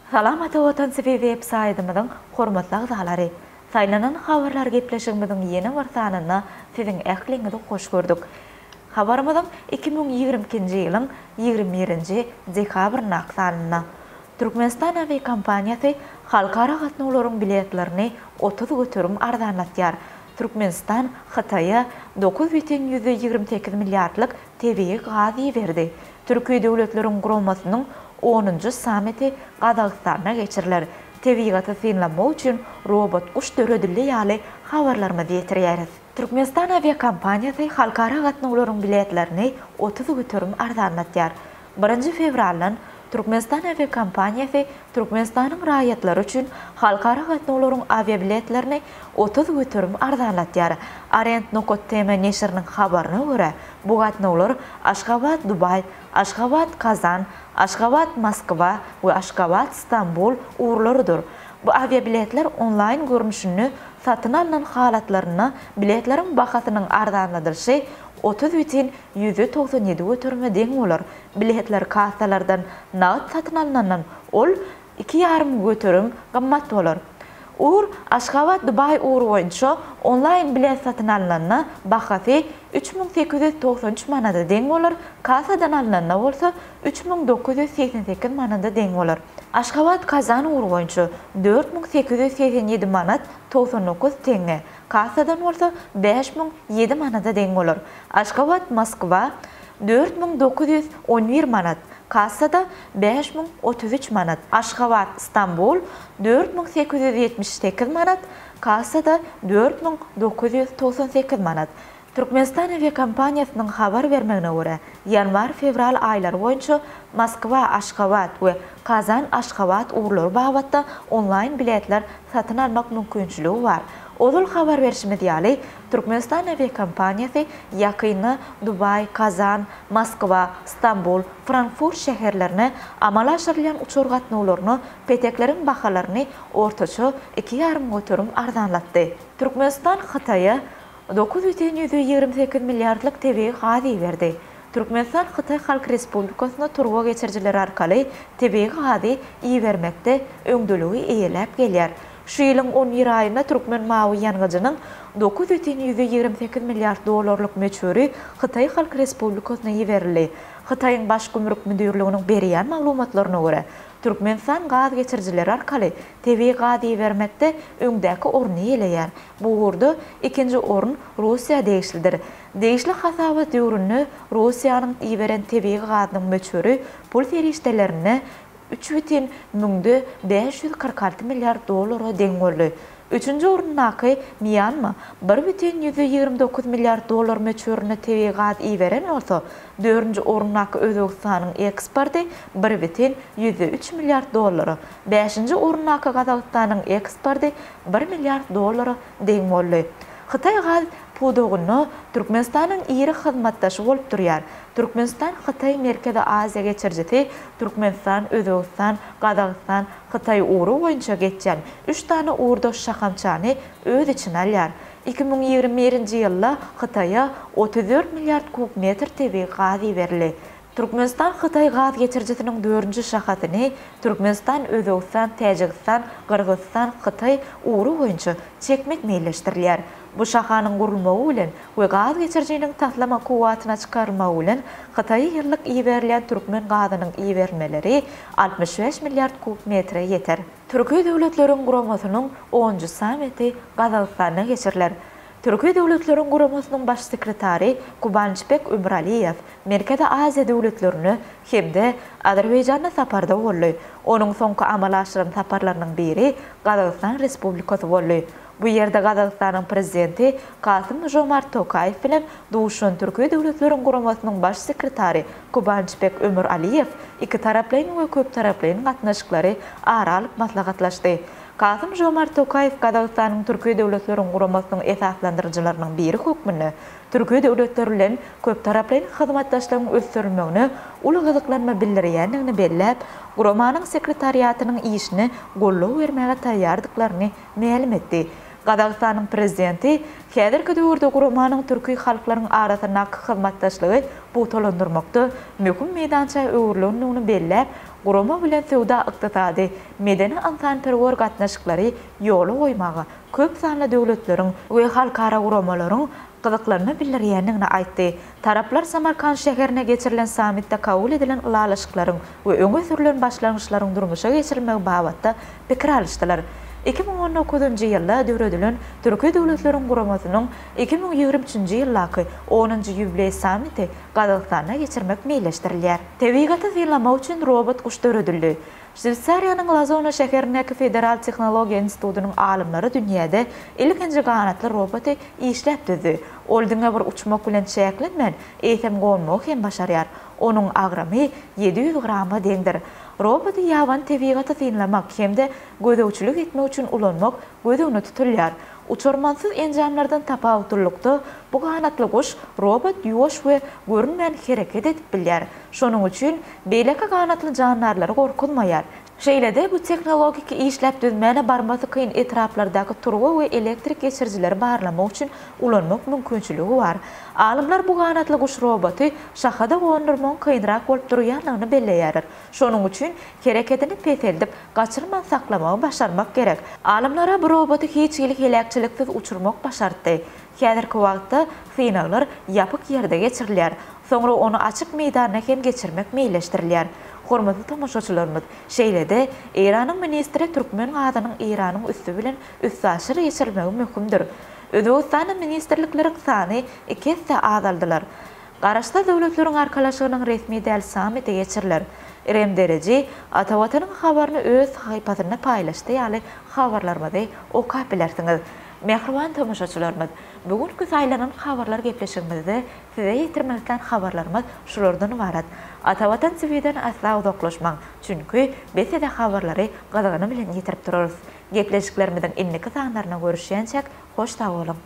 Salamata Watan TV websaytymyzyň hormatly agzalary. Saylanan habarlar gepleşigimiziň ýeni bir sanyna siziň ähliňizde hoş gördük. Habarymyzyň 2022-nji ýylyň 21-nji dekabrynda aksanyna Türkmenistan aviakompaniyasy halkara gatnawlaryň biletlerini 30 götürüm arzanlatýar. Türkmenistan Hytaýa 9,28 milliardlyk tebii gazy berdi. Türkiýe döwletleriň gurulmasynyň 10-njy samiti Gazagystana geçiriler. Tebigaty synlama üçin robot kuş döredildi ýaly habarlarymyzy ýetirýäris. Türkmenistan aviakompaniyasy halkara gatnawlaryň biletlerini 30 götürüm arzanlatýar. 1 fevraldan Türkmenistan aviakompaniyasy Türkmenistanyň raýatlary üçin halkara gatnawlaryň aviabiletlerini 30 götürüm arzanlatýar. Arent.tm neşriniň habaryna görä, bu gatnawlar Aşgabat Dubay, Aşgabat Kazan, Aşgabat Moskva we Aşgabat İstanbul uğurlarydyr. Bu aviabiletler online görnüşini satyn alynan halatlaryna biletleriň bahasynyň arzanladyryşy 30,197 götürüme deň bolar. Biletler kassalardan nağd satyn alynandan ol 2,5 götürüm gymmat bolar. Aşgabat Dubay uğur boýunça online bilet satyn alynanna bahasy 3893 manada deň bolar. Kassadan alynanna bolsa 3988 manada deň bolar. Aşgabat Kazan uğur boýunça 4887 manat 99 teňe. Kassadan bolsa 5007 manada deň bolar. Aşgabat Moskva 4911 manat. Kassada 5033 manat. Aşgabat İstanbul 4878 manat. Kassada 4998 manat. Türkmenistan aviakompaniyasynyň habar bermegine görä, ýanwar-fevral aýlary boýunça Moskva, Aşgabat we Kazan Aşgabat uğurlary babatda online biletler satyn almak mümkinçiligi bar. Odul habar berişimiz ýaly Türkmenistan aviakompaniyasy ýakyny Dubay, Kazan, Moskva, İstanbul, Frankfurt şäherlerine amala aşyrylýan uçur gatnawlaryny petekleriň bahalaryny ortaça 2,5 götürüm arzanlatdy. Türkmenistan Hytaýa 9,28 milliardlyk tebii gazy berdi. Türkmenistan Hytaý Halk Respublikasyna turga geçirjiler arkaly tebii gazy iýermekde öňdüligi eýelep gelýär. Şu ýylyň 11 aýynda Türkmen mawy ýangadynyň 9,28 milliard dollarlyk meçhuri Hytaý Halk Respublikasyna ýeberildi. Hytaýyň baş gümrük müdürliginiň berýän maglumatlaryna görä, Türkmenistan gaz geçirjileri arkaly tebii gazy bermekde öňdäki orny eýleýär. Bu uğurda ikinji orun Russiýa degişlidir. Degişli hasabat ýurunny Russiýanyň iýberen tebii gazynyň meçhuri pul ferişdelerini 3,546 milliard dollara deň boldy. Üçüncü orunnaky Myanma 1,129 milliard dollar meçhuruna tebii gaz iýberen bolsa, dördüncü orunnaky Özbegistanyň eksporty 1,103 milliard dollara, beşinji orunnaky Gazagystanyň eksporty 1 milliard dollara deň boldy. Hytaý gaz pudugyny Türkmenistanyň ýeri hyzmatdaşy bolup durýar. Türkmenistan Hytaý Merkezi Aziýa geçirjisi Türkmenistan, Özbegistan, Gazagystan, Hytaý uğuru boýunça geçen 3 tane uğurdaş şahamçany öz içine alýar. 2021-nji ýylda Hytaýa 34 milliard kubmetr tebii gazy berildi. Türkmenistan Hytaý gaz geçirjisiniň 4-nji şahatyny Türkmenistan, Özbegistan, Täjikistan, Kyrgyzstan, Hytaý uğuru boýunça çekmek meýilleşdirilýär. Bu şahanyň gurulmagy bilen we gaz geçirjiniň taslama kuwatyna çykarmagy bilen Hytaý ýyllyk iýberilýän türkmen gazynyň iýbermeleri 65 milliard kubmetre ýeter. Türkiýe döwletleriň gurulmasynyň 10-njy samiti Gazagystana geçiriler. Türkiýe döwletleriň gurulmasynyň baş sekretary Kubançbek Ömraliýew Merkezi Aziýa döwletlerini hemde Azerbaýjana saparda boldy. Onuň soňky amala aşyran saparlarynyň biri Gazagystan Respublikasy boldy. Bu ýerde Gazagystanyň prezidenti Kasym-Jomart Tokaýew bilen duşan Türkiýe döwletleriň gurulmasynyň baş sekretary Kubançbek Ömraliýew iki taraplaryň we köp taraplaryň gatnaşyklary aralyp maslahatlaşdy. Kasym-Jomart Tokaýew Gazagystanyň Türkiýe döwletleriň gurulmasynyň esaslandyrjylarynyň biri hökmüni Türkiýe döwletleri bilen köp taraplaryň hyzmatdaşlygyny ösdürmegini uly gyzyklanma bildirýändigini belläp, gurulmanyň sekretariatynyň işini gollaw bermäge taýýardyklaryny ma'lum etdi. Qazaqstanyň prezidenti häzirki döwürde gurumanyň türki halklaryň arasyna hyzmatdaşlygy butolandyrmakda möhüm meýdança öwürlenýäni belläp, guruma bilen sowda ykdysady, medeni ansanperwer gatnaşyklary ýoly goýmagy köp sanly döwletleriň we halkara gurumalaryň gyzyklarına bildirýändigini aýtdy. Taraplar Samarkand şäherine geçirilen sammitde kabul edilen ulalaşyklaryň we öňe sürülen başlangyçlaryň durmuşa geçirilmegi babatda pikir alýşdylar. 2019-njy ýylda döwredilen Türkiýe döwletleriň guramasynyň 2023-nji ýyllaky 10-njy ýubiley sammiti Qazaqstana geçirmek meýleşdirilýär. Tebigaty ýylamak üçin robot guş döwredildi. Şwitsariýanyň Lazona şäherindäki Federal Tehnologiýa Institutunyň alymlary dünýäde ilkinji ganatly roboty işläp düzdi. Ol diňe bir uçmak bilen çäklenmän, eýtem gonmak hem başarýar. Onuň agramy 700 grama deňdir. Roboty ýaban tebigaty ýylamak hemde gödäwçilik etmek üçin ulanmak gödäwne tutulýar. Uçurmansyz enjamlardan tapawutlukda bu ganatly guş robot ýuwaş we görünmän hereket edip bilýär. Şonuň üçin beýleki ganatly jandarlary gorkunmaýar. Şeýlede bu teknologik işläp düzmäne barmasy kyn etraplardaky turgy we elektrik geçirjileri barlamak üçin ulanmak mümkinçiligi bar. Alymlar bu ganatly guş roboty şahada gondurmak kynrak bolup durýanlygyny belleýär. Şonuň üçin hereketini peteldip gaçyrman saklamagy başarmak gerek. Alymlara bu roboty hiç ýylyk elektriksiz uçurmak başardy. Häzirki wagtda finallar ýapyk ýerde geçirilýär. Soňra onu açyk meýdana hem geçirmek meýleşdirilýär. Hormatly tamaşaçylarymyz, şeýlede Iranyň ministri Türkmen gazynyň Iranyň üstü bilen üstsaşyr geçirilmegi möhümdir. Özbekistanyň ministrlikleri sany 2 hesse azaldylar. Garaşda döwletleriň arkalaşygynyň resmi däl sammiti geçiriler. İrem Dereci Atawatanyň habaryny öz haýpatyna paýlaşdy, ýaly habarlarymyzy okap bilersiňiz. Mehriban tamaşaçylarymyz, bugünkü saýlanan habarlar gepleşigimizde size ýetirmekden habarlarymyz şulardan ibarat. Atawatan TV'den asla uzaklaşmaň, çünki biz de habarlary gazagany bilen ýetirip durarys. Gepleşiklerimizden inniki sanlaryna görüşýänçek hoş sag bolun.